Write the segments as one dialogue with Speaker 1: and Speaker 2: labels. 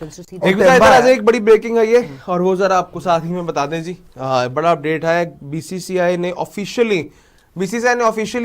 Speaker 1: एक बड़ी ब्रेकिंग है ये, और वो जरा आपको साथ ही में बता दें जी। बड़ा अपडेट है, बीसीसीआई ने ऑफिशियली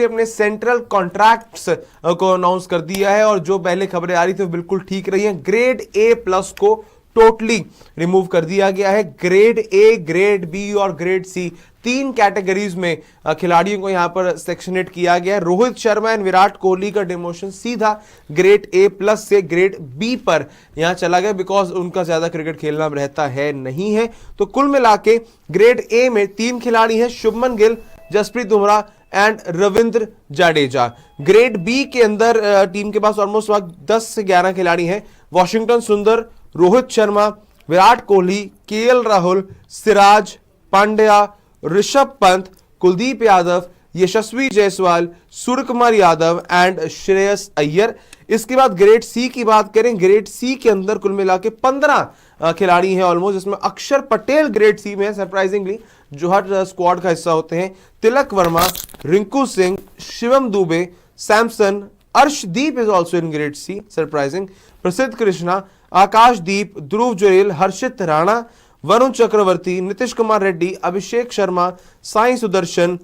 Speaker 1: अपने सेंट्रल कॉन्ट्रैक्ट्स को अनाउंस कर दिया है, और जो पहले खबरें आ रही थी वो बिल्कुल ठीक रही हैं। ग्रेड ए प्लस को टोटली रिमूव कर दिया गया है। ग्रेड ए, ग्रेड बी और ग्रेड सी, 3 कैटेगरीज में खिलाड़ियों को यहां पर सेक्शनेट किया गया है। रोहित शर्मा एंड विराट कोहली का डिमोशन सीधा ग्रेड ए प्लस से ग्रेड बी पर यहां चला गया, बिकॉज उनका ज्यादा क्रिकेट खेलना रहता है नहीं है। तो कुल मिला के ग्रेड ए में 3 खिलाड़ी हैं, Shubman Gill, Jasprit Bumrah and Ravindra Jadeja. Grade B के अंदर टीम के पास ऑलमोस्ट 10 से 11 खिलाड़ी हैं, वॉशिंगटन सुंदर, Rohit Sharma, Virat Kohli, KL Rahul, Siraj, Pandya, Rishabh Pant, Kuldeep Yadav, Yashasvi Jaiswal, Surya Kumar Yadav and Shreyas Iyer. इसके बाद ग्रेड सी की बात करें, ग्रेड सी के अंदर कुल मिला के 15 खिलाड़ी हैं ऑलमोस्ट, जिसमें अक्षर पटेल ग्रेड सी में है सरप्राइजिंगली, जो हर स्क्वाड का हिस्सा होते हैं। Tilak Varma, Rinku Singh, Shivam Dube, Samson, Arshdeep is also in grade C, surprising, Prasidh Krishna, Akashdeep, Dhruv Jurel, Harshit Rana, Varun Chakravarthy, Nitish Kumar Reddy, Abhishek Sharma, Sai Sudharsan,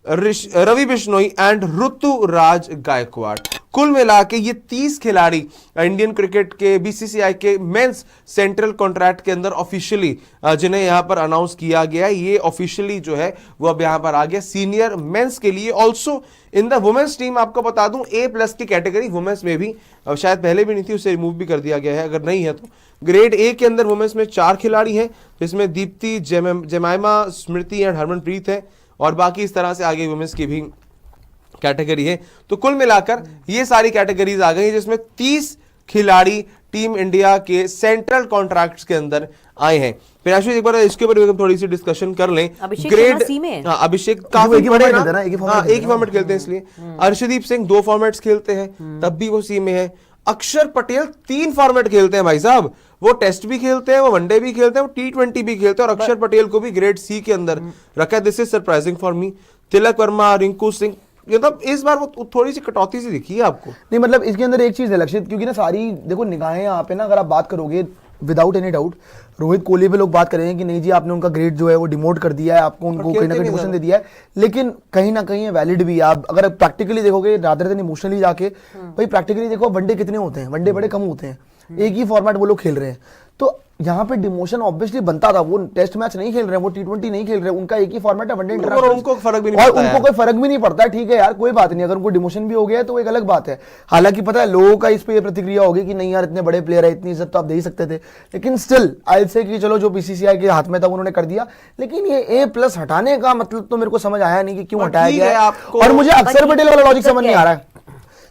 Speaker 1: Ravi Bishnoi and Ruturaj Gaikwad. कुल मिला के ये 30 खिलाड़ी इंडियन क्रिकेट के बीसीसीआई के मेंस सेंट्रल कॉन्ट्रैक्ट के अंदर ऑफिशियली जिन्हें यहां पर अनाउंस किया गया है। ये ऑफिशियली जो है वो अब यहां पर आ गया सीनियर मेंस के लिए। Also in the women's team आपको बता दूं, ए प्लस की कैटेगरी वुमेन्स में भी शायद पहले भी नहीं थी, उसे रिमूव भी कर दिया गया है, अगर नहीं है तो। ग्रेड ए के अंदर वुमेन्स में 4 खिलाड़ी हैं, जिसमें दीप्ति, जमाइमा, स्मृति एंड हरमनप्रीत है, और बाकी इस तरह से आगे वुमेन्स की भी कैटेगरी है। तो कुल मिलाकर ये सारी कैटेगरीज आ गई, जिसमें 30 खिलाड़ी टीम इंडिया के सेंट्रल कॉन्ट्रैक्ट्स के अंदर आए हैं। फिर एक बार इसके ऊपर थोड़ी सी डिस्कशन कर लें। ग्रेड अभिषेक काफी बड़े ना, एक ही फॉर्मेट खेलते हैं, इसलिए अर्शदीप सिंह 2 फॉर्मेट्स खेलते हैं, तब भी वो सी में है। अक्षर पटेल 3 फॉर्मेट खेलते हैं भाई साहब, वो टेस्ट भी खेलते हैं, वो वनडे भी खेलते हैं, वो T20 भी खेलते हैं, और अक्षर पटेल को भी ग्रेड सी के अंदर रखा है। This is surprising for me. Tilak Varma, Rinku Singh, मतलब इस बार वो थोड़ी सी कटौती सी दिखी है आपको।
Speaker 2: नहीं मतलब इसके अंदर एक चीज है लक्षित, क्योंकि ना सारी देखो निगाहें यहाँ पे ना, अगर आप बात करोगे without any doubt Rohit Kohli पे लोग बात करेंगे कि नहीं जी आपने उनका ग्रेड जो है वो डिमोट कर दिया है, आपको उनको कहीं ना कहीं डिमोशन दे दिया है, लेकिन कहीं ना कहीं वैलिड भी है। आप अगर प्रैक्टिकली देखोगे रादर देन इमोशनली जाके, भाई प्रैक्टिकली देखो वनडे कितने होते हैं, वनडे बड़े कम होते हैं, एक ही फॉर्मेट वो लोग खेल रहे हैं, तो यहाँ पे डिमोशन ऑब्वियसली बनता था। वो टेस्ट मैच नहीं खेल रहे हैं, वो T20 नहीं खेल रहे हैं, उनका एक ही फॉर्मेट है वनडे इंटरनेशनल,
Speaker 1: और उनको फर्क भी नहीं पड़ता,
Speaker 2: और उनको कोई फर्क भी नहीं पड़ता है। ठीक है यार, कोई बात नहीं, अगर उनको डिमोशन भी हो गया है तो एक अलग बात है। हालांकि पता है लोगों का इस पे ये प्रतिक्रिया होगी कि नहीं यार इतने बड़े प्लेयर है, इतनी इज्जत तो आप दे ही सकते थे, लेकिन स्टिल आई से कि चलो जो बीसीसीआई के हाथ में था उन्होंने कर दिया। लेकिन ये ए प्लस हटाने का मतलब तो मेरे को समझ आया नहीं कि क्यों हटाया गया है, और मुझे अक्षर पटेल वाला लॉजिक समझ नहीं आ रहा है,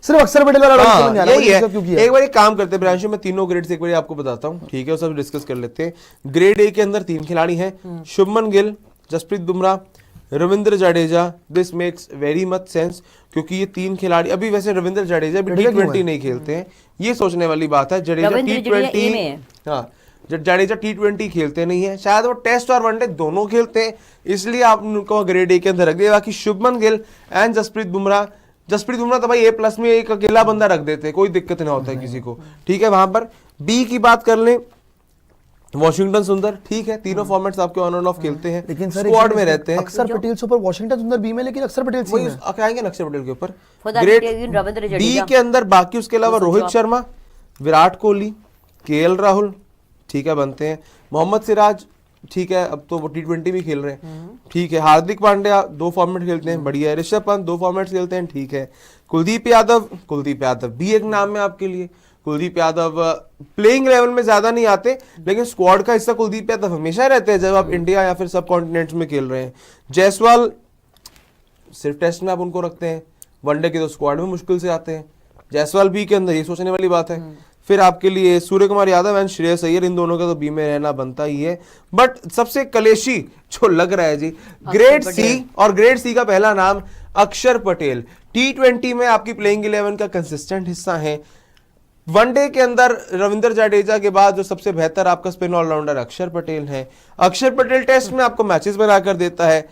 Speaker 2: सिर्फ अक्षर पटेल वाला लॉजिक समझ नहीं आ रहा है।
Speaker 1: एक बार एक काम करते हैं ब्रांच में, तीनों ग्रेड से एक बार आपको बताता हूं, ठीक है, वो सब डिस्कस कर लेते हैं। ग्रेड ए के अंदर 3 खिलाड़ी हैं, Shubman Gill, Jasprit Bumrah, Ravindra Jadeja. This makes very much sense, क्योंकि ये 3 खिलाड़ी, अभी वैसे रविंद्र जाडेजा भी T20 नहीं खेलते हैं, ये सोचने वाली बात है। जाडेजा T20 खेलते नहीं है, शायद वो टेस्ट और वनडे दोनों खेलते हैं, इसलिए आप उनको ग्रेड ए के अंदर रख दिया। बाकी शुभमन गिल एंड जसप्रीत बुमराह तो भाई ए प्लस में एक अकेला बंदा रख देते, कोई दिक्कत नहीं होता है किसी को, ठीक है। वहां पर बी की बात कर लें, वॉशिंगटन सुंदर, ठीक है, तीनों फॉर्मेट्स आपके ऑन एंड ऑफ खेलते हैं, लेकिन स्क्वाड में रहते हैं।
Speaker 2: अक्षर पटेल से ऊपर वॉशिंगटन सुंदर बी में, लेकिन अक्षर पटेल
Speaker 1: वही आएंगे ना अक्षर पटेल के ऊपर। ग्रेड बी के अंदर बाकी उसके अलावा रोहित शर्मा, विराट कोहली, केएल राहुल, ठीक है, बनते हैं। मोहम्मद सिराज, ठीक है, अब तो वो T20 भी खेल रहे हैं, ठीक है। हार्दिक पांड्या 2 फॉर्मेट खेलते हैं, बढ़िया है। ऋषभ पंत 2 फॉर्मेट खेलते हैं, ठीक है। कुलदीप यादव भी एक नाम है आपके लिए। कुलदीप यादव प्लेइंग लेवल में ज्यादा नहीं आते, लेकिन स्क्वाड का हिस्सा कुलदीप यादव हमेशा रहते हैं जब आप इंडिया या फिर सब कॉन्टिनेंट्स में खेल रहे हैं। जायसवाल सिर्फ टेस्ट में आप उनको रखते हैं, वनडे के तो स्क्वाड में मुश्किल से आते हैं। जायसवाल बी के अंदर ये सोचने वाली बात है। फिर आपके लिए सूर्य कुमार यादव एंड श्रेयस अय्यर, इन दोनों का तो बी में रहना बनता ही है। बट सबसे कलेशी जो लग रहा है जी, ग्रेड सी, और ग्रेड सी का पहला नाम अक्षर पटेल। T20 में आपकी प्लेइंग 11 का कंसिस्टेंट हिस्सा है। वनडे के अंदर रविंद्र जाडेजा के बाद जो सबसे बेहतर आपका स्पिन ऑलराउंडर अक्षर पटेल है। अक्षर पटेल टेस्ट में आपको मैचेस बनाकर देता है।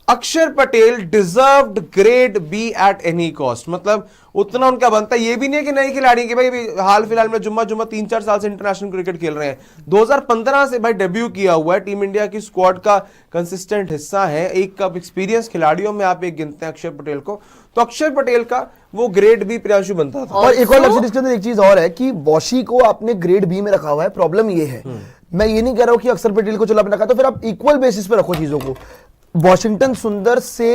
Speaker 1: Axar Patel deserved grade B at any cost, मतलब उतना उनका बनता है। ये भी नहीं है कि नए खिलाड़ी कि भाई हाल फिलहाल में जुम्मा 3-4 साल से इंटरनेशनल क्रिकेट खेल रहे हैं, 2015 से भाई डेब्यू किया हुआ है, टीम इंडिया की स्क्वाड का कंसिस्टेंट हिस्सा है, एक कप एक्सपीरियंस खिलाड़ियों में आप एक गिनते हैं अक्षर पटेल को, तो अक्षर पटेल का वो ग्रेड बी प्रियांशु बनता था।
Speaker 2: और एक और लक्ष्य इसके अंदर एक चीज और है कि वॉशी को आपने ग्रेड बी में रखा हुआ है। प्रॉब्लम ये है, मैं ये नहीं कह रहा हूं कि अक्षर पटेल को चलो आपने रखा, तो फिर आप इक्वल बेसिस पे रखो चीजों को। वॉशिंगटन सुंदर से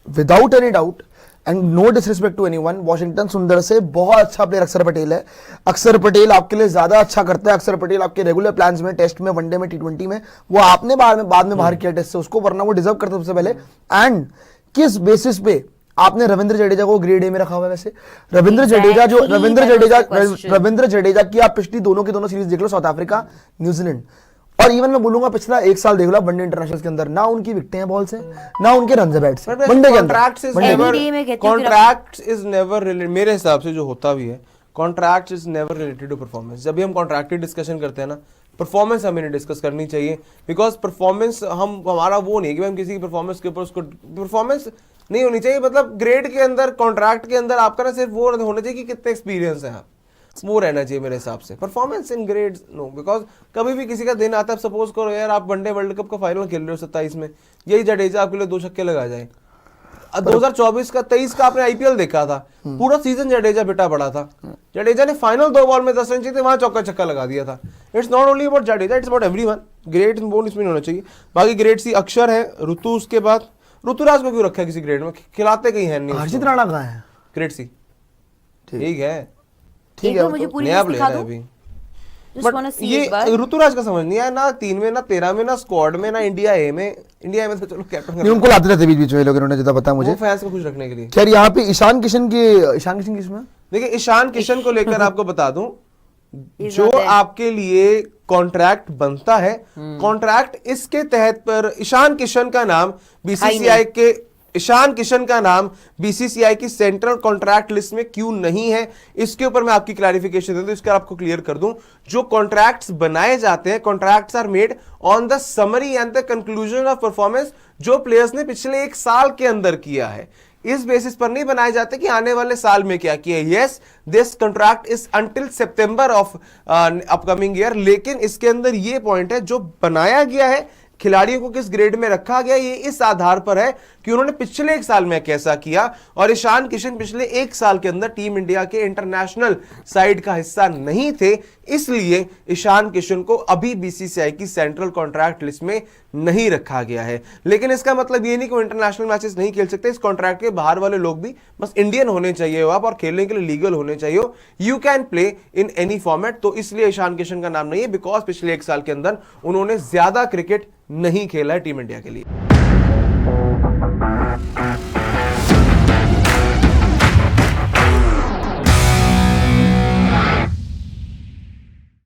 Speaker 2: without any doubt and no disrespect to anyone, Washington Sundar से बहुत अच्छा प्लेयर अक्षर पटेल है। अक्षर पटेल आपके लिए ज्यादा अच्छा करता है। अक्षर पटेल आपके रेगुलर प्लान्स में, टेस्ट में, वनडे में, टी20 में, वो आपने बाद में बाहर किया टेस्ट से उसको, वरना वो डिजर्व करता सबसे पहले। एंड किस बेसिस पे आपने रविंद्र जडेजा को ग्रेड ए में रखा हुआ है? वैसे रविंद्र जडेजा की आप पिछली दोनों की दोनों सीरीज देख लो, साउथ अफ्रीका, न्यूजीलैंड, और इवन मैं बोलूंगा पिछला 1 साल देख लो वनडे इंटरनेशनल के अंदर, ना उनकी विकेटें हैं बॉल से, ना उनके रन से बैट से। वनडे के अंदर
Speaker 1: कॉन्ट्रैक्ट इज नेवर रिलेटेड, मेरे हिसाब से जो होता भी है, contract is never related to performance. जब भी हम कॉन्ट्रैक्ट की डिस्कशन करते हैं ना, परफॉर्मेंस हमें नहीं डिस्कस करनी चाहिए, बिकॉज परफॉर्मेंस हमारा वो नहीं है कि हम किसी की परफॉर्मेंस के ऊपर उसको परफॉर्मेंस नहीं होनी चाहिए। मतलब ग्रेड के अंदर, कॉन्ट्रैक्ट के अंदर आपका ना सिर्फ वो होना चाहिए कि कितने एक्सपीरियंस है आप, वो रहना चाहिए मेरे हिसाब से। Performance in grades no, because कभी भी किसी का दिन आता है, सपोज करो यार आप वनडे वर्ल्ड कप का फाइनल खेल रहे हो 27 में, यही जडेजा आपके लिए 2 छक्के लगा जाए। 2024 का 23 का आपने आईपीएल देखा था, पूरा सीजन जडेजा बिटा पड़ा था, जडेजा ने फाइनल 2 बॉल में 10 रन चाहिए थे, वहां चौका छक्का लगा दिया था। It's not only about Jadeja, it's about everyone. Grade bone इसमें होना चाहिए। बाकी ग्रेड सी अक्षर है, ऋतु, उसके बाद ऋतुराज को क्यों रखा है किसी ग्रेड में? खिलाते कहीं है नहीं।
Speaker 2: हर्षित राणा कहाँ है?
Speaker 1: ग्रेड सी ठीक है,
Speaker 2: ठीक है,
Speaker 3: मुझे पूरी
Speaker 1: नया
Speaker 3: लिस्ट
Speaker 1: प्लेयर
Speaker 3: दिखा
Speaker 1: है
Speaker 3: दो।
Speaker 1: अभी।
Speaker 3: Just wanna
Speaker 1: बट
Speaker 3: see
Speaker 1: ये
Speaker 3: इस बार।
Speaker 1: ऋतुराज का समझ नहीं आया, ना 3 में, ना 13 में, ना स्क्वाड में, ना इंडिया ए में। इंडिया ए में तो चलो कैप्टन
Speaker 2: नहीं उनको लाते रहते बीच बीच में लोग, इन्होंने जितना पता है मुझे,
Speaker 1: वो फैंस को खुश रखने के लिए।
Speaker 2: खैर यहाँ पे ईशान किशन किसमें?
Speaker 1: देखिए ईशान किशन को लेकर आपको बता दूं,
Speaker 3: He's
Speaker 1: जो
Speaker 3: not there.
Speaker 1: आपके लिए कॉन्ट्रैक्ट बनता है, कॉन्ट्रैक्ट इसके तहत पर ईशान किशन का नाम बीसीसीआई की सेंट्रल कॉन्ट्रैक्ट लिस्ट में क्यों नहीं है, इसके ऊपर मैं आपकी क्लैरिफिकेशन दे दूं, इसका आपको क्लियर कर दूं। जो कॉन्ट्रैक्ट्स बनाए जाते हैं, contracts are made on the summary and the conclusion of performance, जो प्लेयर्स ने पिछले 1 साल के अंदर किया है, इस बेसिस पर नहीं बनाए जाते कि आने वाले साल में क्या किया। Yes, this contract is until September of upcoming year, लेकिन इसके अंदर ये पॉइंट है, जो बनाया गया है, खिलाड़ियों को किस ग्रेड में रखा गया, ये इस आधार पर है कि उन्होंने पिछले 1 साल में कैसा किया। और ईशान किशन पिछले 1 साल के अंदर टीम इंडिया के इंटरनेशनल साइड का हिस्सा नहीं थे, इसलिए ईशान किशन को अभी बीसीसीआई की सेंट्रल कॉन्ट्रैक्ट लिस्ट में नहीं रखा गया है। लेकिन इसका मतलब ये नहीं कि वो इंटरनेशनल मैचेस नहीं खेल सकते। इस कॉन्ट्रैक्ट के बाहर वाले लोग भी बस इंडियन होने चाहिए हो आप, और खेलने के लिए लीगल होने चाहिए हो। You can play in any format. तो इसलिए ईशान किशन का नाम नहीं है, बिकॉज पिछले 1 साल के अंदर उन्होंने ज्यादा क्रिकेट नहीं खेला है टीम इंडिया के लिए।